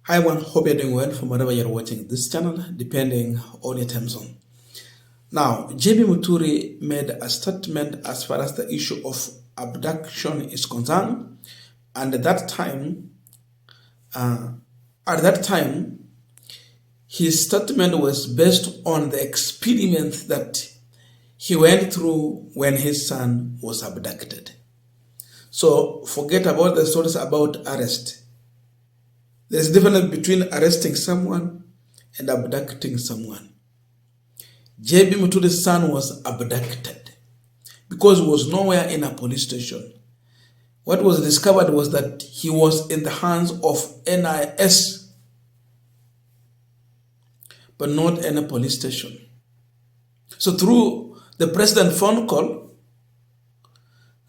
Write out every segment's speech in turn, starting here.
Hi everyone, hope you're doing well from wherever you're watching this channel, depending on your time zone. Now, JB Muturi made a statement as far as the issue of abduction is concerned, and at that time, his statement was based on the experiment that he went through when his son was abducted. So forget about the stories about arrest. There's a difference between arresting someone and abducting someone. JB Muturi's son was abducted because he was nowhere in a police station. What was discovered was that he was in the hands of NIS, but not in a police station. So through the president's phone call,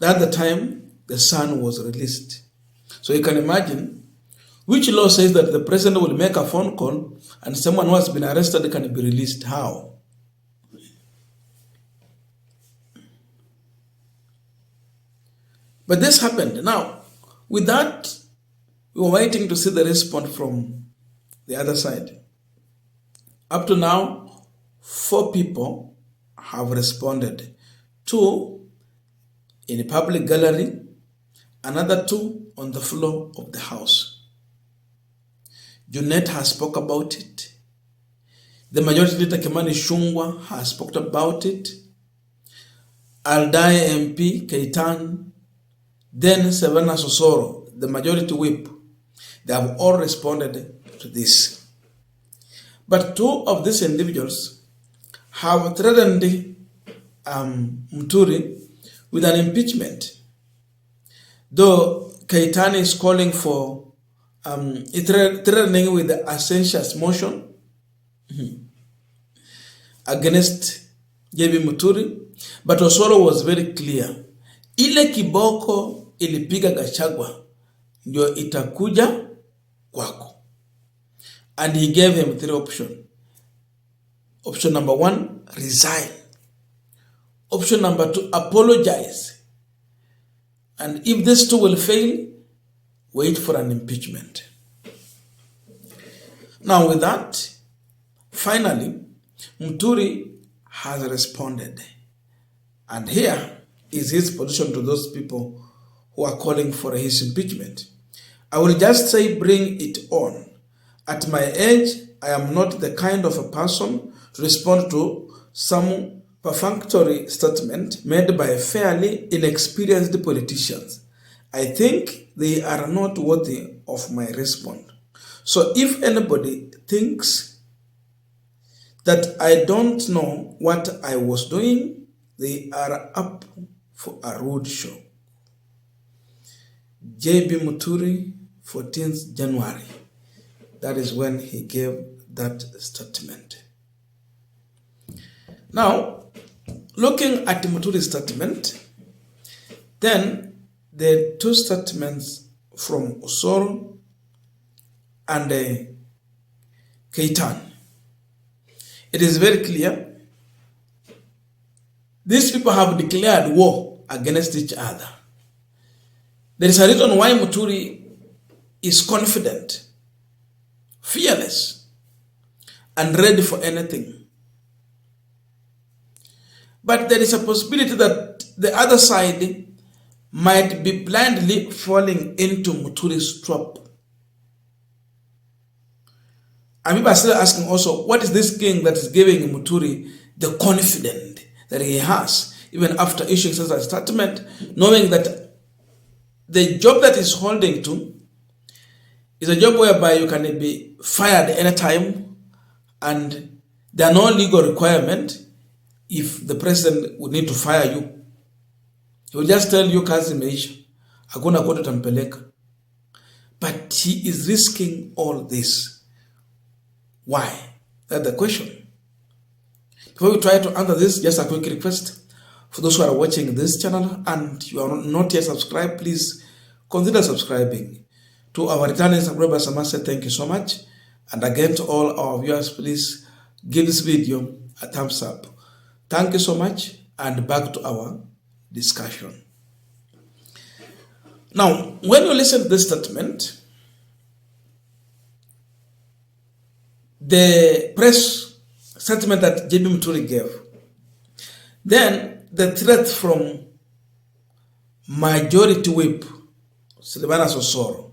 at the time, the son was released. So you can imagine which law says that the president will make a phone call and someone who has been arrested can be released? How? But this happened. Now, with that, we were waiting to see the response from the other side. Up to now, 4 people have responded. 2 in a public gallery, another 2 on the floor of the house. Junet has spoke about it. The majority leader Kimani Ichung'wah has spoke about it. Aldai MP Keitan, then Savannah Sosoro, the majority whip, they have all responded to this. But 2 of these individuals have threatened Muturi with an impeachment. Though Keitan is calling for threatening with the ascensus motion against JB Muturi, but Osoro was very clear. Ile kiboko ilipiga Gachagua ndio itakuja kwako. And he gave him 3 options. Option number 1, resign. Option number 2, apologize. And if these 2 will fail, wait for an impeachment. Now with that, finally, Muturi has responded. And here is his position to those people who are calling for his impeachment. I will just say, bring it on. At my age, I am not the kind of a person to respond to some perfunctory statement made by fairly inexperienced politicians. I think they are not worthy of my response. So if anybody thinks that I don't know what I was doing, they are up for a road show. JB Muturi, 14th January. That is when he gave that statement. Now, looking at Muturi's statement, then the 2 statements from Osoro and Keitan, it is very clear. These people have declared war against each other. There is a reason why Muturi is confident, fearless, and ready for anything. But there is a possibility that the other side might be blindly falling into Muturi's trap. And people are still asking also, what is this king that is giving Muturi the confidence that he has, even after issuing such a statement, knowing that the job that he's holding to is a job whereby you can be fired anytime, and there are no legal requirement if the president would need to fire you. He will just tell you kazi imeisha, hakuna kote utampeleka. But he is risking all this. Why? That's the question. Before we try to answer this, just a quick request. For those who are watching this channel and you are not yet subscribed, please consider subscribing. To our returning subscribers, I must say thank you so much. And again, to all our viewers, please give this video a thumbs up. Thank you so much, and back to our discussion. Now, when you listen to this statement, the press statement that JB Muturi gave, then the threat from Majority Whip Silvanus Osoro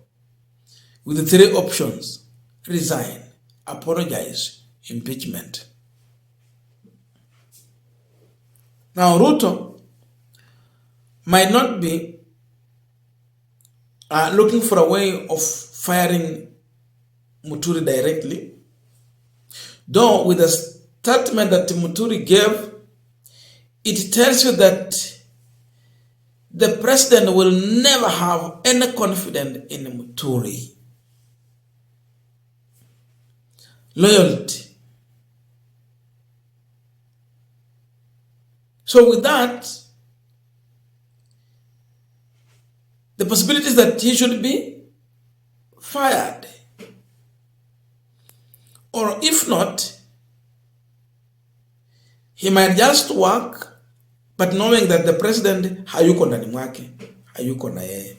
with the three options: resign, apologize, impeachment. Now Ruto might not be looking for a way of firing Muturi directly, though with the statement that Muturi gave, it tells you that the president will never have any confidence in Muturi. Loyalty. So with that, the possibility is that he should be fired. Or if not, he might just work, but knowing that the president hayuko ndani mwake, hayuko na yeye.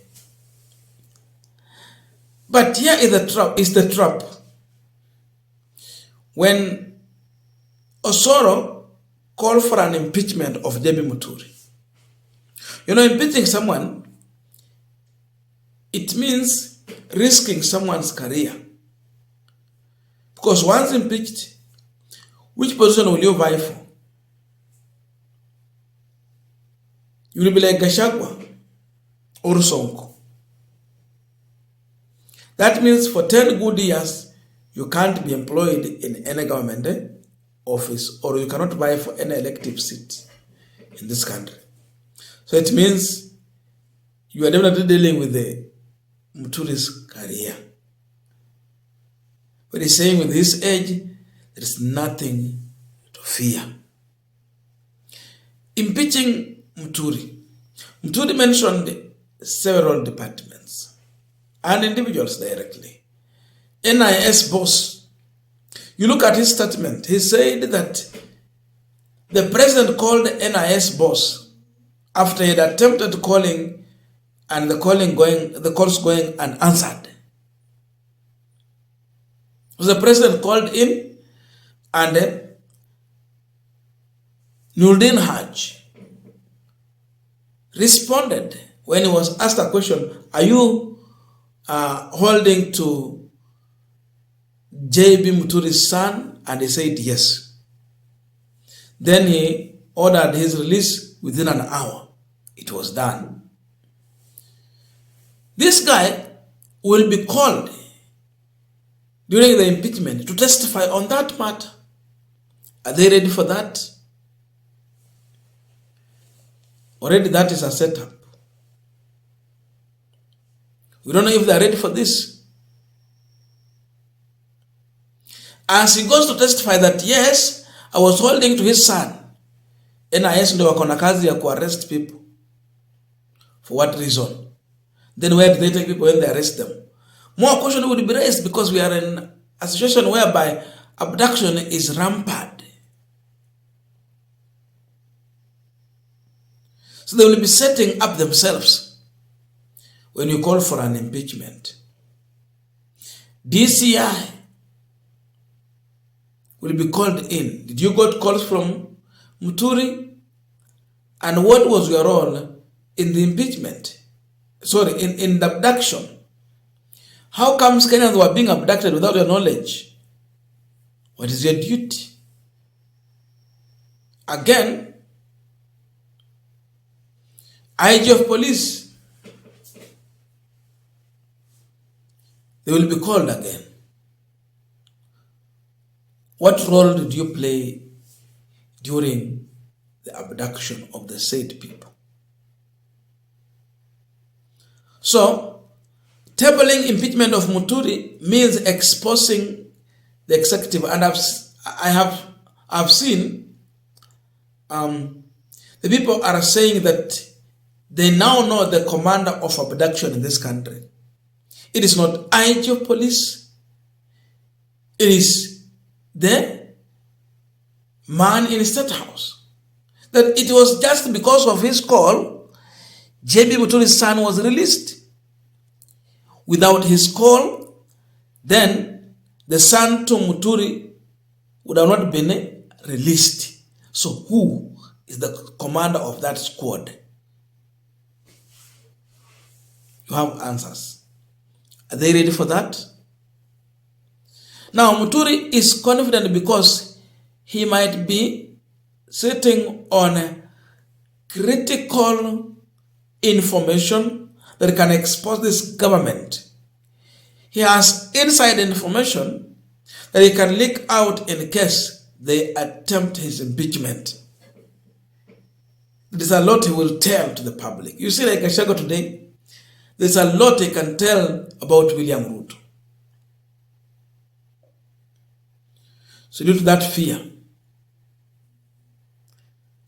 But here is the trap. When Osoro called for an impeachment of JB Muturi, impeaching someone, it means risking someone's career. Because once impeached, which position will you vie for? You will be like Gachagua or Sonko. That means for 10 good years, you can't be employed in any government office, or you cannot vie for any elective seat in this country. So it means you are definitely dealing with the Muturi's career. But he's saying with his age, there is nothing to fear. Impeaching Muturi. Muturi mentioned several departments and individuals directly. NIS boss. You look at his statement. He said that the president called NIS boss after he had attempted calling and the calls going unanswered. So the president called in, and Nuruddin Haj responded when he was asked a question, are you holding to JB Muturi's son? And he said yes. Then he ordered his release within an hour. It was done. This guy will be called during the impeachment to testify on that matter. Are they ready for that? Already that is a setup. We don't know if they are ready for this. As he goes to testify that yes, I was holding to his son, NIS ndio wako na kazi ya arrest people. For what reason? Then where do they take people when they arrest them? More question would be raised because we are in a situation whereby abduction is rampant. So they will be setting up themselves when you call for an impeachment. DCI will be called in. Did you got calls from Muturi? And what was your role in the impeachment? Sorry, in the abduction. How comes Kenyans were being abducted without your knowledge? What is your duty? Again, IG of police, they will be called again. What role did you play during the abduction of the said people? So, tabling impeachment of Muturi means exposing the executive, and I've seen the people are saying that they now know the commander of abduction in this country. It is not IG of police. It is the man in the State House. That it was just because of his call, JB Muturi's son was released. Without his call, then the son to Muturi would have not been released. So who is the commander of that squad? You have answers. Are they ready for that? Now, Muturi is confident because he might be sitting on critical information that can expose this government. He has inside information that he can leak out in case they attempt his impeachment. There's a lot he will tell to the public. You see, like Gachagua today, there's a lot he can tell about William Ruto. So due to that fear,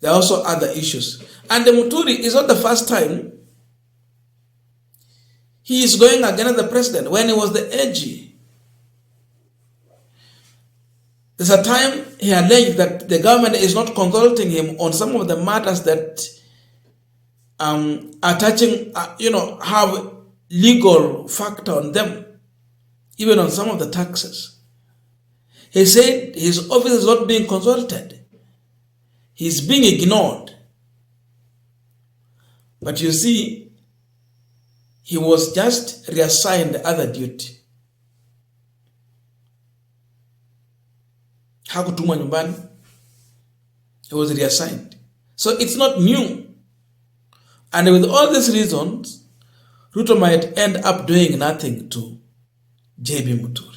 there are also other issues. And the Muturi is not the first time he is going against the president. When he was the AG, there's a time he alleged that the government is not consulting him on some of the matters that are touching, have legal factor on them, even on some of the taxes. He said his office is not being consulted. He's being ignored. But you see, he was just reassigned other duty. Hakutumwa nyumbani. He was reassigned. So it's not new. And with all these reasons, Ruto might end up doing nothing to JB Muturi.